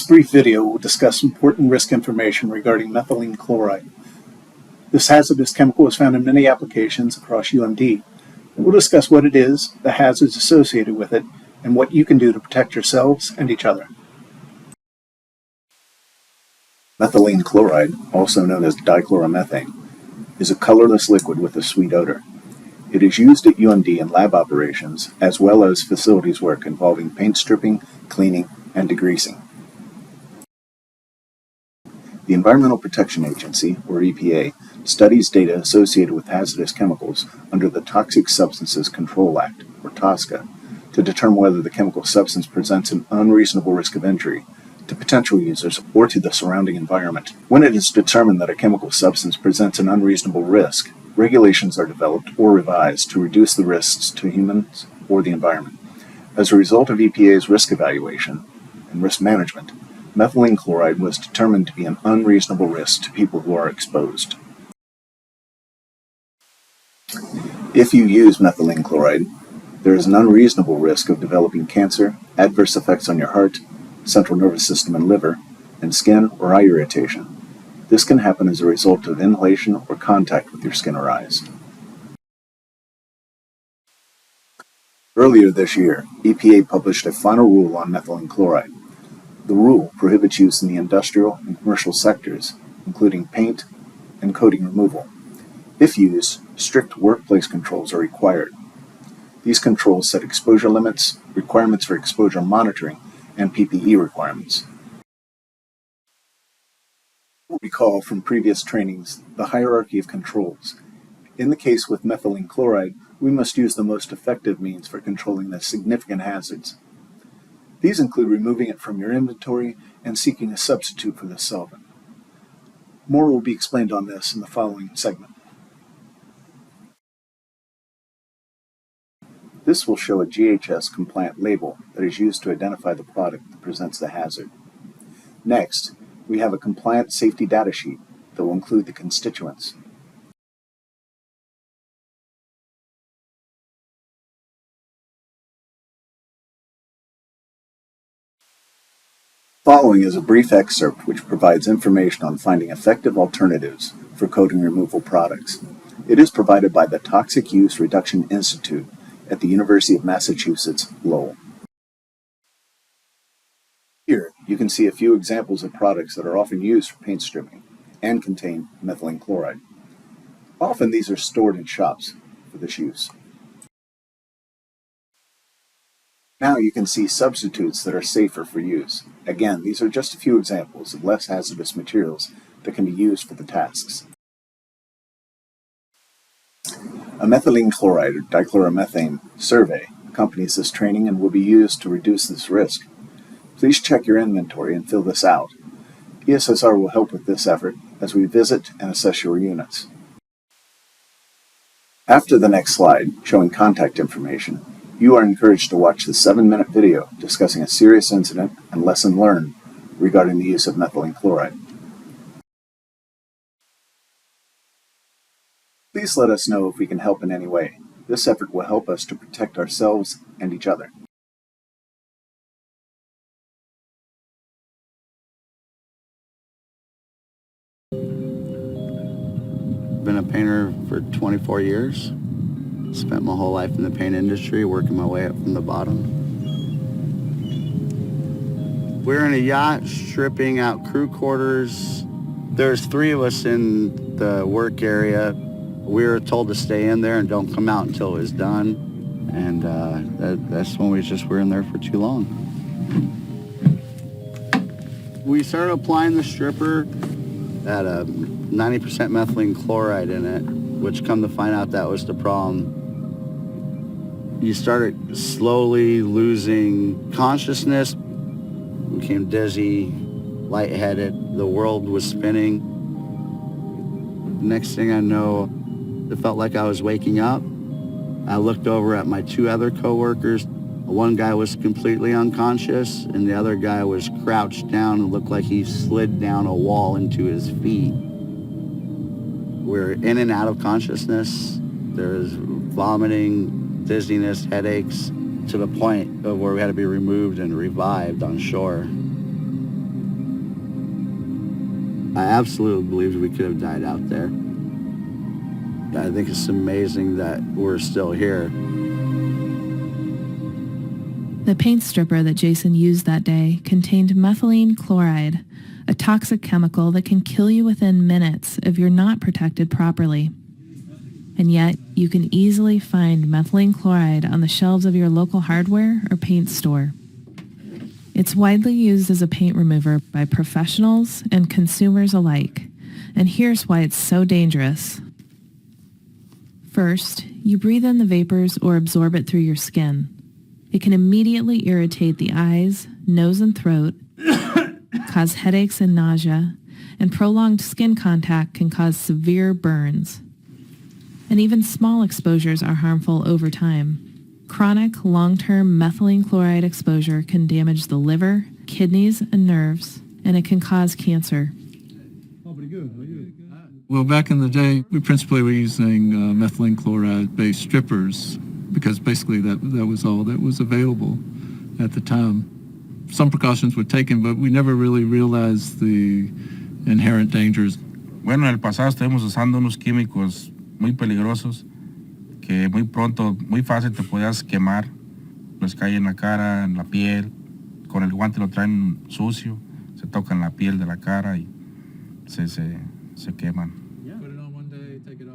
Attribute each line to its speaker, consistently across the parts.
Speaker 1: brief video will discuss important risk information regarding methylene chloride. This hazardous chemical is found in many applications across UMD. We'll discuss what it is, the hazards associated with it, and what you can do to protect yourselves and each other. Methylene chloride, also known as dichloromethane, is a colorless liquid with a sweet odor. It is used at UMD in lab operations as well as facilities work involving paint stripping, cleaning, and degreasing. The Environmental Protection Agency, or EPA, studies data associated with hazardous chemicals under the Toxic Substances Control Act, or TSCA, to determine whether the chemical substance presents an unreasonable risk of injury to potential users or to the surrounding environment. When it is determined that a chemical substance presents an unreasonable risk, regulations are developed or revised to reduce the risks to humans or the environment. As a result of EPA's risk evaluation and risk management, methylene chloride was determined to be an unreasonable risk to people who are exposed. If you use methylene chloride, there is an unreasonable risk of developing cancer, adverse effects on your heart, central nervous system and liver, and skin or eye irritation. This can happen as a result of inhalation or contact with your skin or eyes. Earlier this year, EPA published a final rule on methylene chloride. The rule prohibits use in the industrial and commercial sectors, including paint and coating removal. If used, strict workplace controls are required. These controls set exposure limits, requirements for exposure monitoring, and PPE requirements. Recall from previous trainings the hierarchy of controls. In the case with methylene chloride, we must use the most effective means for controlling the significant hazards. These include removing it from your inventory and seeking a substitute for the solvent. More will be explained on this in the following segment. This will show a GHS compliant label that is used to identify the product that presents the hazard. Next, we have a compliant safety data sheet that will include the constituents. Following is a brief excerpt which provides information on finding effective alternatives for coating removal products. It is provided by the Toxic Use Reduction Institute at the University of Massachusetts, Lowell. Here, you can see a few examples of products that are often used for paint stripping and contain methylene chloride. Often these are stored in shops for this use. Now you can see substitutes that are safer for use. Again, these are just a few examples of less hazardous materials that can be used for the tasks. A methylene chloride or dichloromethane survey accompanies this training and will be used to reduce this risk. Please check your inventory and fill this out. ESSR will help with this effort as we visit and assess your units. After the next slide, showing contact information, you are encouraged to watch the 7-minute video discussing a serious incident and lesson learned regarding the use of methylene chloride. Please let us know if we can help in any way. This effort will help us to protect ourselves and each other.
Speaker 2: Been a painter for 24 years. Spent my whole life in the paint industry, working my way up from the bottom. We're in a yacht stripping out crew quarters. There's 3 of us in the work area. We were told to stay in there and don't come out until it was done. And that's when we were in there for too long. We started applying the stripper at a 90% methylene chloride in it, which come to find out that was the problem. You started slowly losing consciousness, became dizzy, lightheaded, the world was spinning. Next thing I know, it felt like I was waking up. I looked over at my 2 other coworkers. One guy was completely unconscious, and the other guy was crouched down and looked like he slid down a wall into his feet. We're in and out of consciousness. There's vomiting, dizziness, headaches, to the point of where we had to be removed and revived on shore. I absolutely believed we could have died out there. I think it's amazing that we're still here.
Speaker 3: The paint stripper that Jason used that day contained methylene chloride, a toxic chemical that can kill you within minutes if you're not protected properly. And yet, you can easily find methylene chloride on the shelves of your local hardware or paint store. It's widely used as a paint remover by professionals and consumers alike. And here's why it's so dangerous. First, you breathe in the vapors or absorb it through your skin. It can immediately irritate the eyes, nose, and throat, cause headaches and nausea, and prolonged skin contact can cause severe burns. And even small exposures are harmful over time. Chronic, long-term methylene chloride exposure can damage the liver, kidneys, and nerves, and it can cause cancer.
Speaker 4: Well, back in the day, we principally were using methylene chloride-based strippers because basically that was all that was available at the time. Some precautions were taken, but we never really realized the inherent dangers.
Speaker 5: Bueno, en el pasado estuvimos usando unos químicos muy peligrosos que muy pronto, muy fácil te podías quemar. Les cae en la cara, en la piel. Con el guante lo traen sucio, se tocan la piel de la cara y se queman.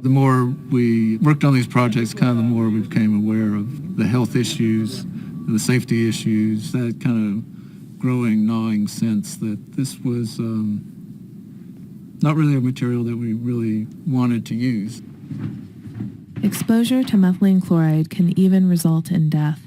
Speaker 4: The more we worked on these projects, kind of the more we became aware of the health issues, the safety issues, that kind of growing, gnawing sense that this was not really a material that we really wanted to use.
Speaker 3: Exposure to methylene chloride can even result in death.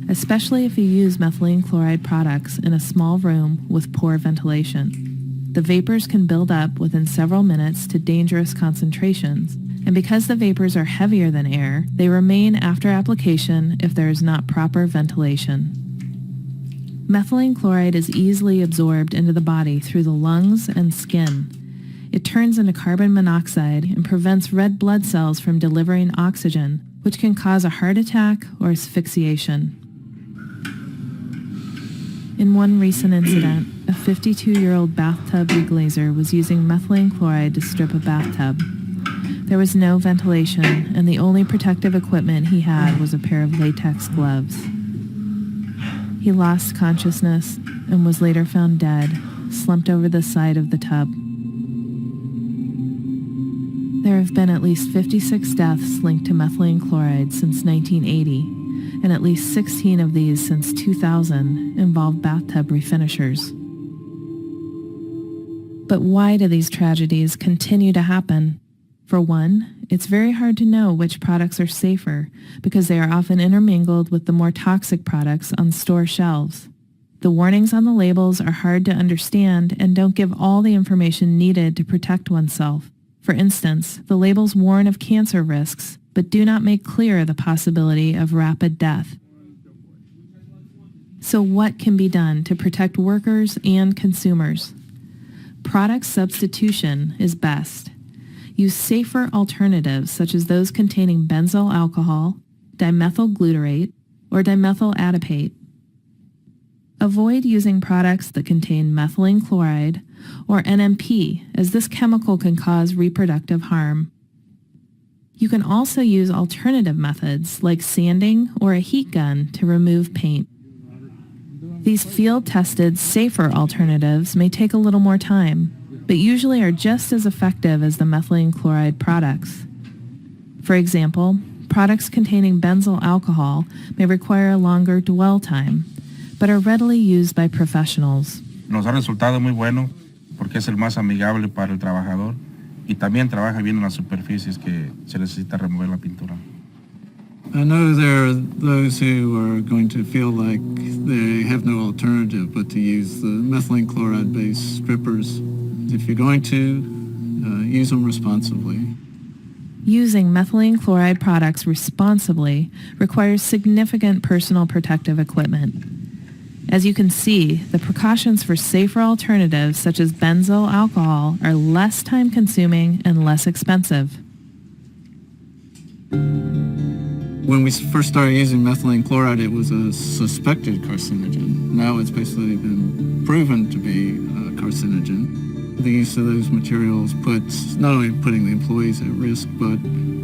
Speaker 3: Especially if you use methylene chloride products in a small room with poor ventilation. The vapors can build up within several minutes to dangerous concentrations, and because the vapors are heavier than air, they remain after application if there is not proper ventilation. Methylene chloride is easily absorbed into the body through the lungs and skin. It turns into carbon monoxide and prevents red blood cells from delivering oxygen, which can cause a heart attack or asphyxiation. In one recent incident, a 52-year-old bathtub reglazer was using methylene chloride to strip a bathtub. There was no ventilation, and the only protective equipment he had was a pair of latex gloves. He lost consciousness and was later found dead, slumped over the side of the tub. There have been at least 56 deaths linked to methylene chloride since 1980. And at least 16 of these since 2000 involve bathtub refinishers. But why do these tragedies continue to happen? For one, it's very hard to know which products are safer because they are often intermingled with the more toxic products on store shelves. The warnings on the labels are hard to understand and don't give all the information needed to protect oneself. For instance, the labels warn of cancer risks, but do not make clear the possibility of rapid death. So what can be done to protect workers and consumers? Product substitution is best. Use safer alternatives such as those containing benzyl alcohol, dimethyl glutarate, or dimethyl adipate. Avoid using products that contain methylene chloride or NMP, as this chemical can cause reproductive harm. You can also use alternative methods like sanding or a heat gun to remove paint. These field-tested, safer alternatives may take a little more time, but usually are just as effective as the methylene chloride products. For example, products containing benzyl alcohol may require a longer dwell time, but are readily used by professionals.
Speaker 5: Nos ha resultado muy bueno porque es el más amigable para el trabajador y también trabaja bien en las superficies que se necesita remover la pintura.
Speaker 4: I know there are those who are going to feel like they have no alternative but to use the methylene chloride-based strippers. If you're going to, use them responsibly.
Speaker 3: Using methylene chloride products responsibly requires significant personal protective equipment. As you can see, the precautions for safer alternatives such as benzyl alcohol are less time-consuming and less expensive.
Speaker 4: When we first started using methylene chloride, it was a suspected carcinogen. Now it's basically been proven to be a carcinogen. The use of those materials puts not only putting the employees at risk, but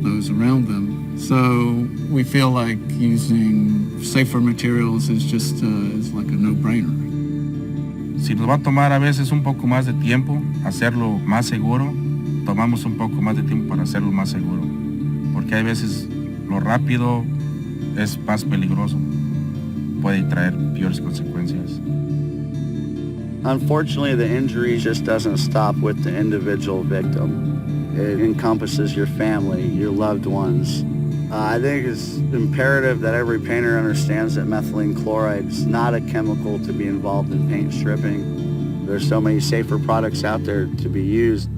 Speaker 4: those around them. So we feel like using safer materials is just is like a no-brainer.
Speaker 5: Si nos va a tomar a veces un poco más de tiempo hacerlo más seguro, tomamos un poco más de tiempo para hacerlo más seguro. Porque hay veces lo rápido es más peligroso. Puede traer peores consecuencias.
Speaker 2: Unfortunately, the injury just doesn't stop with the individual victim. It encompasses your family, your loved ones. I think it's imperative that every painter understands that methylene chloride is not a chemical to be involved in paint stripping. There's so many safer products out there to be used.